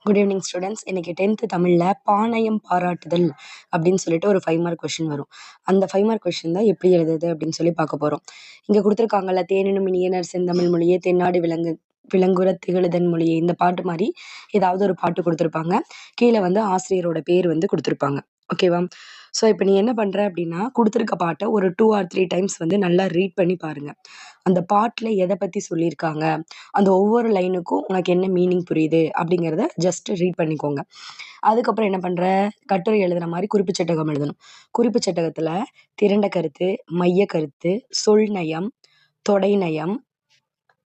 Good evening students. இன்னைக்கு 10th தமிழில் பாணயம் பாராட்டுதல் அப்படின்னு சொல்லிட்டு ஒரு 5 மார்க் கொஷின் வரும். அந்த 5 மார்க் கொஷின் தான் எப்படி எழுதுது அப்படின்னு சொல்லி பார்க்க போகிறோம். இங்கே கொடுத்துருக்காங்கல்ல, தேனினும் இனியனர் செந்தமிழ் மொழியே தென்னாடு விலங்குற திகழுதன் மொழியே, இந்த பாட்டு மாதிரி ஏதாவது ஒரு பாட்டு கொடுத்துருப்பாங்க. கீழே வந்து ஆசிரியரோட பேர் வந்து கொடுத்துருப்பாங்க. ஓகேவா? ஸோ இப்போ நீ என்ன பண்ணுற அப்படின்னா, கொடுத்துருக்க பாட்டை ஒரு 2 or 3 டைம்ஸ் வந்து நல்லா ரீட் பண்ணி பாருங்கள். அந்த பாட்டில் எதை பற்றி சொல்லியிருக்காங்க, அந்த ஒவ்வொரு லைனுக்கும் உனக்கு என்ன மீனிங் புரியுது அப்படிங்கிறத ஜஸ்ட் ரீட் பண்ணிக்கோங்க. அதுக்கப்புறம் என்ன பண்ணுற, கட்டுரை எழுதுகிற மாதிரி குறிப்பு சட்டகம் எழுதணும். குறிப்பு சட்டகத்தில் திரண்ட கருத்து, மைய கருத்து, சொல்நயம், தொடைநயம்,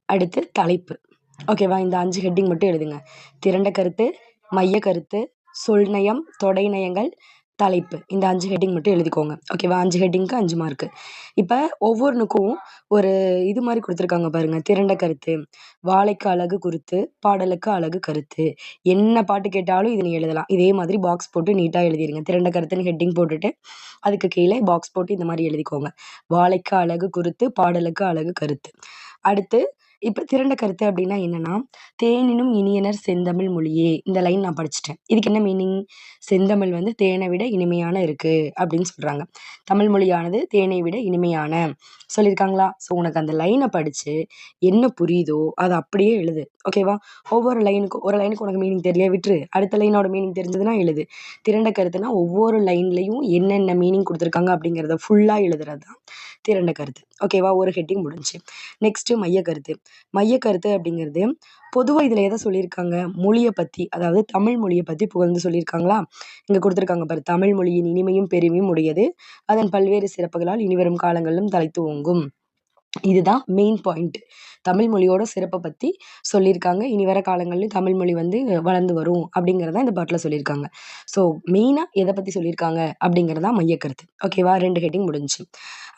அடுத்து தலைப்பு. ஓகேவா? இந்த 5 ஹெட்டிங் மட்டும் எழுதுங்க. திரண்ட கருத்து, மைய கருத்து, சொல்நயம், தொடைநயங்கள், தலைப்பு. இந்த 5 ஹெட்டிங் மட்டும் எழுதிக்கோங்க. ஓகேவா? 5 ஹெட்டிங்க்கு 5 மார்க்கு. இப்போ ஒவ்வொன்றுக்கும் ஒரு இது மாதிரி கொடுத்துருக்காங்க பாருங்க. திரண்ட கருத்து, வாழைக்கு அழகு குருத்து, பாடலுக்கு அழகு கருத்து. என்ன பாட்டு கேட்டாலும் இது நீ எழுதலாம். இதே மாதிரி பாக்ஸ் போட்டு நீட்டாக எழுதிருங்க. திரண்ட கருத்துன்னு ஹெட்டிங் போட்டுட்டு அதுக்கு கீழே பாக்ஸ் போட்டு இந்த மாதிரி எழுதிக்கோங்க. வாழைக்கு அழகு குருத்து, பாடலுக்கு அழகு கருத்து. அடுத்து இப்போ திரண்ட கருத்து அப்படின்னா என்னன்னா, தேனினும் இனியனர் செந்தமிழ் மொழியே. இந்த லைன் நான் படிச்சுட்டேன். இதுக்கு என்ன மீனிங்? செந்தமிழ் வந்து தேனை விட இனிமையான இருக்கு அப்படின்னு சொல்றாங்க. தமிழ் மொழியானது தேனை விட இனிமையான சொல்லியிருக்காங்களா? ஸோ உனக்கு அந்த லைனை படிச்சு என்ன புரியுதோ அதை அப்படியே எழுது. ஓகேவா? ஒவ்வொரு லைனுக்கும் ஒரு லைனுக்கு உனக்கு மீனிங் தெரியல விட்டுரு, அடுத்த லைனோட மீனிங் தெரிஞ்சதுன்னா எழுது. திரண்ட கருத்துனா ஒவ்வொரு லைன்லையும் என்னென்ன மீனிங் கொடுத்துருக்காங்க அப்படிங்கிறத ஃபுல்லாக எழுதுறது தான் திரண்ட கருத்து. ஓகேவா? ஒரு ஹெட்டிங் முடிஞ்சு. நெக்ஸ்ட் மைய கருத்து. மைய கருத்து அப்படிங்கிறது பொதுவாக இதில் எதை சொல்லியிருக்காங்க? மொழியை பற்றி, அதாவது தமிழ் மொழியை பற்றி புகழ்ந்து சொல்லியிருக்காங்களா? இங்கே கொடுத்துருக்காங்க பாரு. தமிழ் மொழியின் இனிமையும் பெருமையும் உடையது, அதன் பல்வேறு சிறப்புகளால் இனிவரும் காலங்களிலும் தலைத்து ஓங்கும். இதுதான் மெயின் பாயிண்ட். தமிழ் மொழியோட சிறப்பை பற்றி சொல்லியிருக்காங்க. இனி வர காலங்களில் தமிழ் மொழி வந்து வளர்ந்து வரும் அப்படிங்கிறத இந்த பாட்டில் சொல்லியிருக்காங்க. ஸோ மெயினாக எதை பற்றி சொல்லியிருக்காங்க அப்படிங்கிறதா மையக்கருத்து. ஓகேவா? 2 ஹெட்டிங் முடிஞ்சு.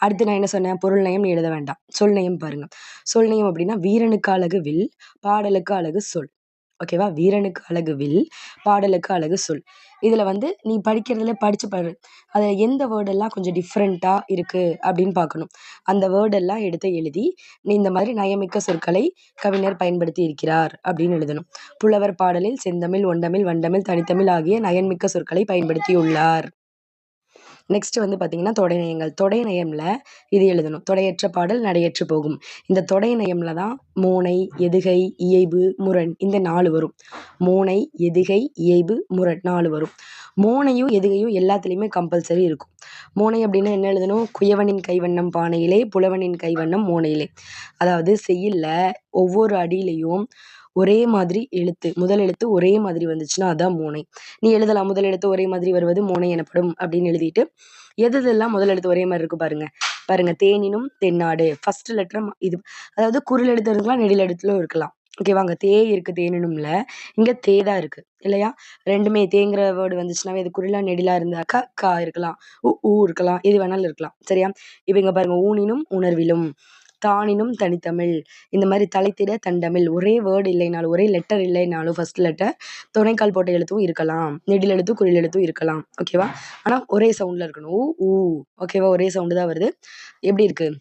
அடுத்து நான் என்ன சொன்னேன்? பொருள் நயம் எழுத வேண்டாம், சொல் நயம் பாருங்க. சொல் நயம் அப்படின்னா வீரனுக்கு அழகு வில், பாடலுக்கு அழகு சொல். ஓகேவா? வீரனுக்கு அழகு வில், பாடலுக்கு அழகு சொல். இதில் வந்து நீ படிக்கிறதுல படித்து பாரு, அதில் எந்த வேர்டெல்லாம் கொஞ்சம் டிஃப்ரெண்ட்டாக இருக்குது அப்படின்னு பார்க்கணும். அந்த வேர்டெல்லாம் எடுத்து எழுதி நீ இந்த மாதிரி நயமிக்க சொற்களை கவிஞர் பயன்படுத்தி இருக்கிறார் அப்படின்னு எழுதணும். புலவர் பாடலில் செந்தமிழ், ஒண்டமிழ், வண்டமிழ், தனித்தமிழ் ஆகிய நயன்மிக்க சொற்களை பயன்படுத்தியுள்ளார். நெக்ஸ்ட் வந்து பார்த்தீங்கன்னா தொடைநயங்கள். தொடைநயம்ல இது எழுதணும். தொடையற்ற பாடல் நடையற்று போகும். இந்த தொடைநயம்ல தான் மோனை, எதுகை, இயைபு, முரண் இந்த 4 வரும். மோனை, எதுகை, இயைபு, முரண் 4 வரும். மோனையும் எதுகையும் எல்லாத்துலேயுமே கம்பல்சரி இருக்கும். மோனை அப்படின்னா என்ன எழுதணும்? குயவனின் கைவண்ணம் பானையிலே, புலவனின் கைவண்ணம் மோனையிலே. அதாவது செய்யுள்ல ஒவ்வொரு அடியிலையும் ஒரே மாதிரி எழுத்து, முதல் எழுத்து ஒரே மாதிரி வந்துச்சுன்னா அதான் மோனை. நீ எழுதலாம், முதல் எழுத்து ஒரே மாதிரி வருவது மோனை எனப்படும் அப்படின்னு எழுதிட்டு எதெல்லாம் முதல் எழுத்து ஒரே மாதிரி இருக்கு பாருங்க. தேனினும் தென்னாடு ஃபர்ஸ்ட் லெட்டர் இது, அதாவது குரில் எழுத்து இருக்கலாம், நெடில் எழுத்துலும் இருக்கலாம். ஓகேவாங்க? தே இருக்கு தேனினும்ல, இங்க தே தான் இருக்கு இல்லையா? ரெண்டுமே தேங்கிற வேர்டு வந்துச்சுனாவே இது குறிலா நெடிலா இருந்தாக்கா கா இருக்கலாம், ஊ இருக்கலாம், எது வேணாலும் இருக்கலாம். சரியா? இப்போ இங்க பாருங்க, ஊனினும் உணர்விலும், தானினும் தனித்தமிழ், இந்த மாதிரி தலைத்திட தண்டமிழ். ஒரே வேர்டு இல்லைனாலும், ஒரே லெட்டர் இல்லைனாலும் ஃபர்ஸ்ட் லெட்டர் துணைக்கால் போட்ட எழுத்தும் இருக்கலாம், நெடில் எழுத்தும் குறில் எழுத்தும் இருக்கலாம். ஓகேவா? ஆனால் ஒரே சவுண்டில் இருக்கணும். ஊ. ஓகேவா? ஒரே சவுண்டு தான் வருது. எப்படி இருக்குது?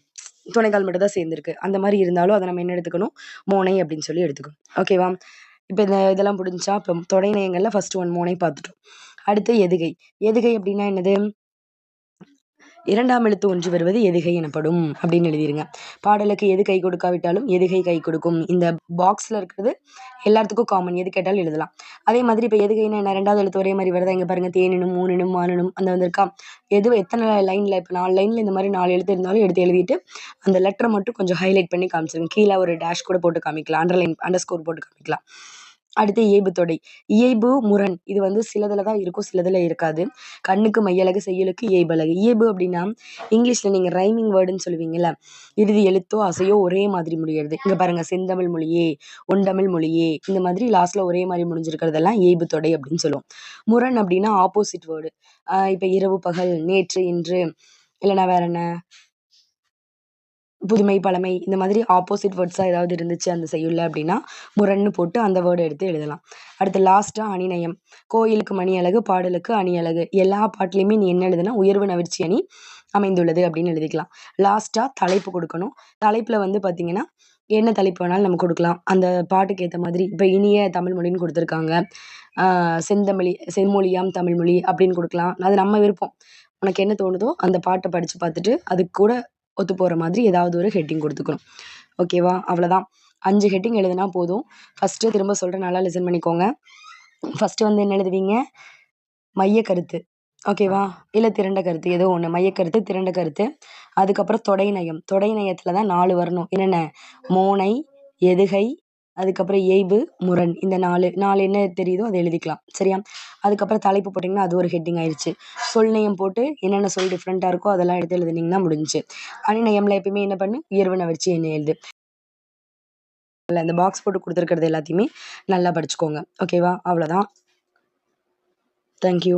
துணைக்கால் மட்டும் தான் சேர்ந்துருக்கு. அந்த மாதிரி இருந்தாலும் அதை நம்ம என்ன எடுத்துக்கணும்? மோனை அப்படின்னு சொல்லி எடுத்துக்கணும். ஓகேவா? இப்போ இதெல்லாம் முடிஞ்சா, இப்போ தொடைநயங்களில் ஃபர்ஸ்ட் ஒன் மோனை பார்த்துட்டோம். அடுத்து எதுகை. எதுகை அப்படின்னா என்னது? இரண்டாம் எழுத்து ஒன்று வருவது எதுகை எனப்படும் அப்படின்னு எழுதிருங்க. பாடலுக்கு எது கை கொடுக்காவிட்டாலும் எதுகை கை கொடுக்கும். இந்த பாக்ஸில் இருக்கிறது எல்லாத்துக்கும் காமன், எது கேட்டாலும் எழுதலாம். அதே மாதிரி இப்போ எதுகைன்னா என்ன? 2வது எழுத்து ஒரே மாதிரி வருதா? இங்கே பாருங்க, தேனினும், மூனினும், மானினும் அந்த வந்திருக்கா? எத்தனை லைனில், இப்போ 4 லைனில் இந்த மாதிரி 4 எழுத்து இருந்தாலும் எடுத்து எழுதிட்டு அந்த லெட்டரை மட்டும் கொஞ்சம் ஹைலைட் பண்ணி காமிச்சிருங்க. கீழே ஒரு டேஷ் கூட போட்டு காமிக்கலாம், அண்டர் ஸ்கோர் போட்டு காமிக்கலாம். அடுத்து இயைபு தொடை. இயைபு முரண் இது வந்து சிலதுல தான் இருக்கும், சிலதுல இருக்காது. கண்ணுக்கு மையழகு, செய்யுளுக்கு இயைபழகு. இயைபு அப்படின்னா இங்கிலீஷ்ல நீங்க ரைமிங் வேர்டுன்னு சொல்லுவீங்கல்ல, இறுதி எழுத்தோ அசையோ ஒரே மாதிரி முடிகிறது. இங்க பாருங்க, செந்தமிழ் மொழியே, ஒண்டமிழ் மொழியே, இந்த மாதிரி லாஸ்ட்ல ஒரே மாதிரி முடிஞ்சிருக்கிறதெல்லாம் இயைபு தொடை அப்படின்னு சொல்லுவோம். முரண் அப்படின்னா ஆப்போசிட் வேர்டு. இப்ப இரவு பகல், நேற்று இன்று, இல்லைன்னா வேற என்ன, புதுமை பழமை, இந்த மாதிரி ஆப்போசிட் வேர்ட்ஸாக ஏதாவது இருந்துச்சு அந்த செய்யுள்ள அப்படின்னா முரண்னு போட்டு அந்த வேர்டை எடுத்து எழுதலாம். அடுத்து லாஸ்ட்டாக அணிநயம். கோயிலுக்கு மணி அழகு, பாடலுக்கு அணி அழகு. எல்லா பாட்டுலையுமே நீ என்ன எழுதுனா உயர்வு நவிர்ச்சி அணி அமைந்துள்ளது அப்படின்னு எழுதிக்கலாம். லாஸ்ட்டாக தலைப்பு கொடுக்கணும். தலைப்பில் வந்து பார்த்தீங்கன்னா என்ன தலைப்பு வேணாலும் நம்ம கொடுக்கலாம். அந்த பாட்டுக்கு ஏத்த மாதிரி இப்போ இனிய தமிழ் மொழின்னு குடுத்துருக்காங்க. செம்மொழியாம் தமிழ்மொழி அப்படின்னு குடுக்கலாம். அது நம்ம விருப்பம். உனக்கு என்ன தோணுதோ அந்த பாட்ட படிச்சு பார்த்துட்டு, அதுக்கு கூட ஒத்து போற மாதிரி ஏதாவது ஒரு ஹெட்டிங் குடுத்துக்கணும். ஓகேவா? அவ்வளோதான். 5 ஹெட்டிங் எழுதுனா போதும். ஃபர்ஸ்ட்டு திரும்ப சொல்றேன், நல்லா லிசன் பண்ணிக்கோங்க. ஃபர்ஸ்ட்டு வந்து என்ன எழுதுவீங்க? மையக்கருத்து. ஓகேவா? இல்ல திரண்ட கருத்து ஏதோ ஒண்ணு. மையக்கருத்து, திரண்ட கருத்து. அதுக்கப்புறம் தொடைநயம். தொடைநயத்துல தான் 4 வரணும். என்னென்ன? மோனை, எதுகை, அதுக்கப்புறம் ஏய்பு, முரண். இந்த 4 என்ன தெரியுதோ அத எழுதிக்கலாம். சரியா? அதுக்கப்புறம் தலைப்பு போட்டிங்கன்னா அது ஒரு ஹெட்டிங் ஆயிருச்சு. சொல்நயம் போட்டு என்னென்ன சொல் டிஃப்ரெண்ட்டா இருக்கோ அதெல்லாம் எடுத்து எழுதுனீங்கன்னா முடிஞ்சுச்சு. அணிநயம்ல எப்பயுமே என்ன பண்ணு? உயர்வின வச்சு என்ன எழுது. இந்த பாக்ஸ் போட்டு குடுத்துருக்கிறது எல்லாத்தையுமே நல்லா படிச்சுக்கோங்க. ஓகேவா? அவ்வளோதான். Thank you.